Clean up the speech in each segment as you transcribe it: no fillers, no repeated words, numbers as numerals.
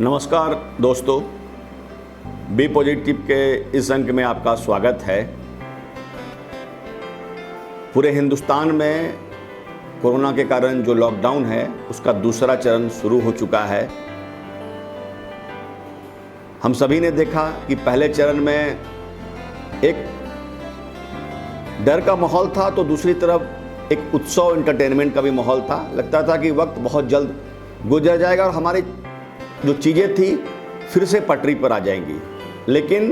नमस्कार दोस्तों, B positive के इस अंक में आपका स्वागत है। पूरे हिंदुस्तान में कोरोना के कारण जो लॉकडाउन है उसका दूसरा चरण शुरू हो चुका है। हम सभी ने देखा कि पहले चरण में एक डर का माहौल था तो दूसरी तरफ एक उत्सव एंटरटेनमेंट का भी माहौल था। लगता था कि वक्त बहुत जल्द गुजर जाएगा और हमारी जो चीज़ें थी फिर से पटरी पर आ जाएंगी। लेकिन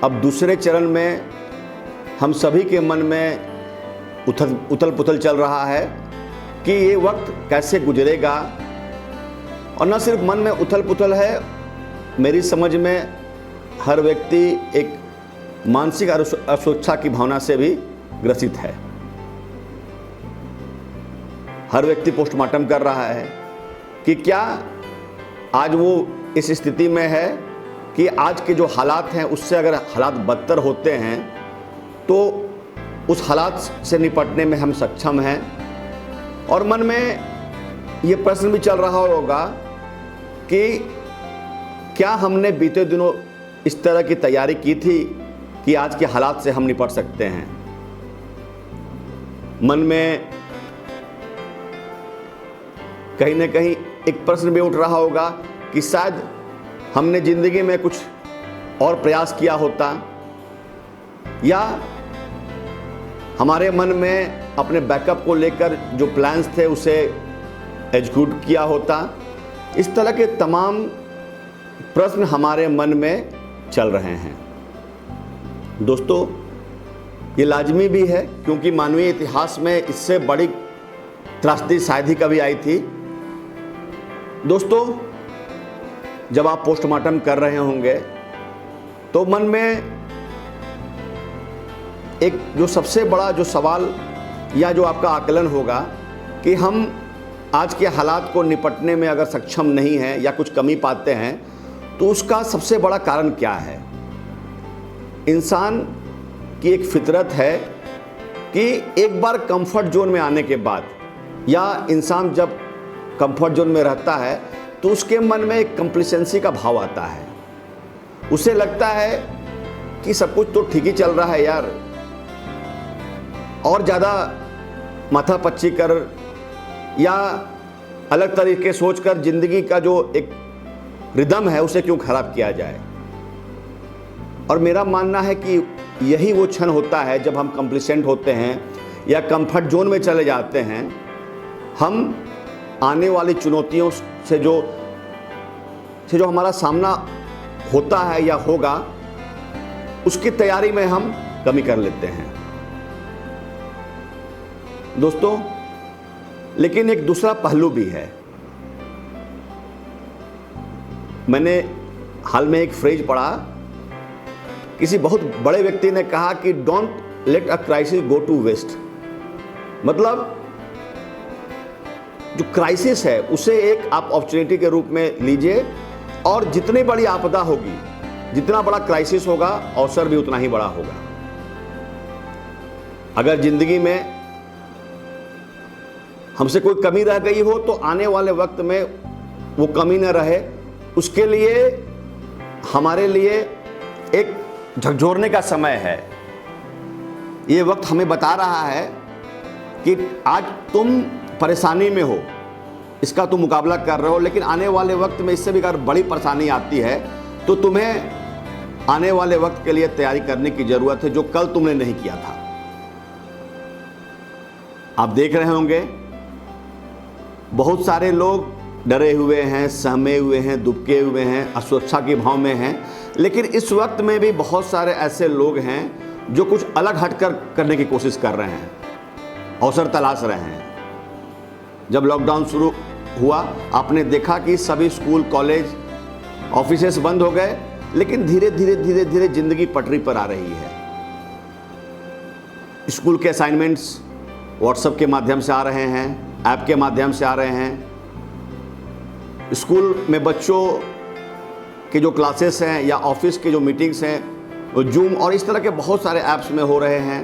अब दूसरे चरण में हम सभी के मन में उथल पुथल चल रहा है कि ये वक्त कैसे गुजरेगा। और न सिर्फ मन में उथल पुथल है, मेरी समझ में हर व्यक्ति एक मानसिक असुरक्षा की भावना से भी ग्रसित है। हर व्यक्ति पोस्टमार्टम कर रहा है कि क्या आज वो इस स्थिति में है कि आज के जो हालात हैं उससे अगर हालात बदतर होते हैं तो उस हालात से निपटने में हम सक्षम हैं। और मन में ये प्रश्न भी चल रहा होगा कि क्या हमने बीते दिनों इस तरह की तैयारी की थी कि आज के हालात से हम निपट सकते हैं। मन में कहीं ना कहीं एक प्रश्न भी उठ रहा होगा कि शायद हमने ज़िंदगी में कुछ और प्रयास किया होता या हमारे मन में अपने बैकअप को लेकर जो प्लान्स थे उसे एग्जीक्यूट किया होता। इस तरह के तमाम प्रश्न हमारे मन में चल रहे हैं। दोस्तों, ये लाजमी भी है क्योंकि मानवीय इतिहास में इससे बड़ी त्रासदी शायद ही कभी आई थी। दोस्तों, जब आप पोस्टमार्टम कर रहे होंगे तो मन में एक जो सबसे बड़ा जो सवाल या जो आपका आकलन होगा कि हम आज के हालात को निपटने में अगर सक्षम नहीं हैं या कुछ कमी पाते हैं तो उसका सबसे बड़ा कारण क्या है। इंसान की एक फितरत है कि एक बार कंफर्ट जोन में आने के बाद या इंसान जब कंफर्ट जोन में रहता है तो उसके मन में एक कंप्लिसेंसी का भाव आता है। उसे लगता है कि सब कुछ तो ठीक ही चल रहा है यार, और ज़्यादा माथापच्ची कर या अलग तरीके सोचकर ज़िंदगी का जो एक रिदम है उसे क्यों खराब किया जाए। और मेरा मानना है कि यही वो क्षण होता है जब हम कंप्लिसेंट होते हैं या कंफर्ट जोन में चले जाते हैं। हम आने वाली चुनौतियों से जो हमारा सामना होता है या होगा उसकी तैयारी में हम कमी कर लेते हैं। दोस्तों, लेकिन एक दूसरा पहलू भी है। मैंने हाल में एक फ्रेज पढ़ा, किसी बहुत बड़े व्यक्ति ने कहा कि don't let a crisis go to waste. मतलब जो क्राइसिस है उसे एक आप अपॉर्चुनिटी के रूप में लीजिए और जितनी बड़ी आपदा होगी, जितना बड़ा क्राइसिस होगा, अवसर भी उतना ही बड़ा होगा। अगर जिंदगी में हमसे कोई कमी रह गई हो तो आने वाले वक्त में वो कमी न रहे, उसके लिए हमारे लिए एक झकझोरने का समय है। ये वक्त हमें बता रहा है कि आज तुम परेशानी में हो, इसका तुम मुकाबला कर रहे हो, लेकिन आने वाले वक्त में इससे भी अगर बड़ी परेशानी आती है तो तुम्हें आने वाले वक्त के लिए तैयारी करने की ज़रूरत है जो कल तुमने नहीं किया था। आप देख रहे होंगे बहुत सारे लोग डरे हुए हैं, सहमे हुए हैं, दुबके हुए हैं, असुरक्षा के भाव में हैं। लेकिन इस वक्त में भी बहुत सारे ऐसे लोग हैं जो कुछ अलग हटकर करने की कोशिश कर रहे हैं, अवसर तलाश रहे हैं। जब लॉकडाउन शुरू हुआ आपने देखा कि सभी स्कूल, कॉलेज, ऑफिसेस बंद हो गए, लेकिन धीरे धीरे जिंदगी पटरी पर आ रही है। स्कूल के असाइनमेंट्स व्हाट्सएप के माध्यम से आ रहे हैं, ऐप के माध्यम से आ रहे हैं। स्कूल में बच्चों के जो क्लासेस हैं या ऑफिस के जो मीटिंग्स हैं वो जूम और इस तरह के बहुत सारे ऐप्स में हो रहे हैं।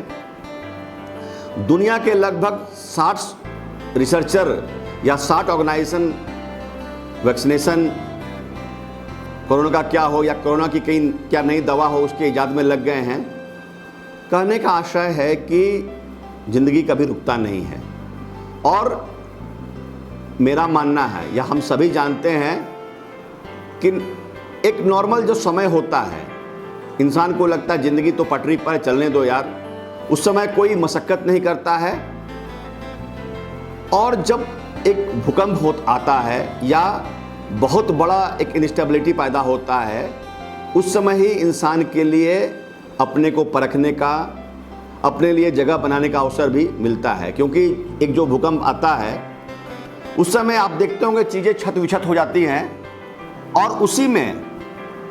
दुनिया के लगभग 60 रिसर्चर या 60 ऑर्गेनाइजेशन वैक्सीनेशन कोरोना का क्या हो या कोरोना की कहीं क्या नई दवा हो उसके इजाद में लग गए हैं। कहने का आशय है कि ज़िंदगी कभी रुकता नहीं है, और मेरा मानना है या हम सभी जानते हैं कि एक नॉर्मल जो समय होता है, इंसान को लगता है ज़िंदगी तो पटरी पर चलने दो यार, उस समय कोई मशक्क़त नहीं करता है। और जब एक भूकंप आता है या बहुत बड़ा एक इंस्टेबिलिटी पैदा होता है, उस समय ही इंसान के लिए अपने को परखने का, अपने लिए जगह बनाने का अवसर भी मिलता है। क्योंकि एक जो भूकंप आता है उस समय आप देखते होंगे चीज़ें छत विछत हो जाती हैं, और उसी में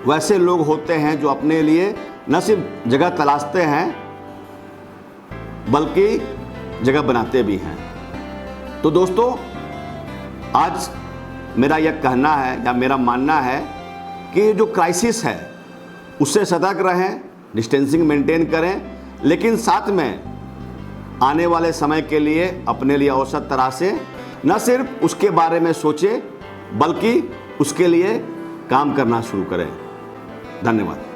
वैसे लोग होते हैं जो अपने लिए न सिर्फ जगह तलाशते हैं बल्कि जगह बनाते भी हैं। तो दोस्तों, आज मेरा यह कहना है या मेरा मानना है कि जो क्राइसिस है उससे सतर्क रहें, डिस्टेंसिंग मेंटेन करें, लेकिन साथ में आने वाले समय के लिए अपने लिए अवसर तराशें, न सिर्फ उसके बारे में सोचें बल्कि उसके लिए काम करना शुरू करें। धन्यवाद।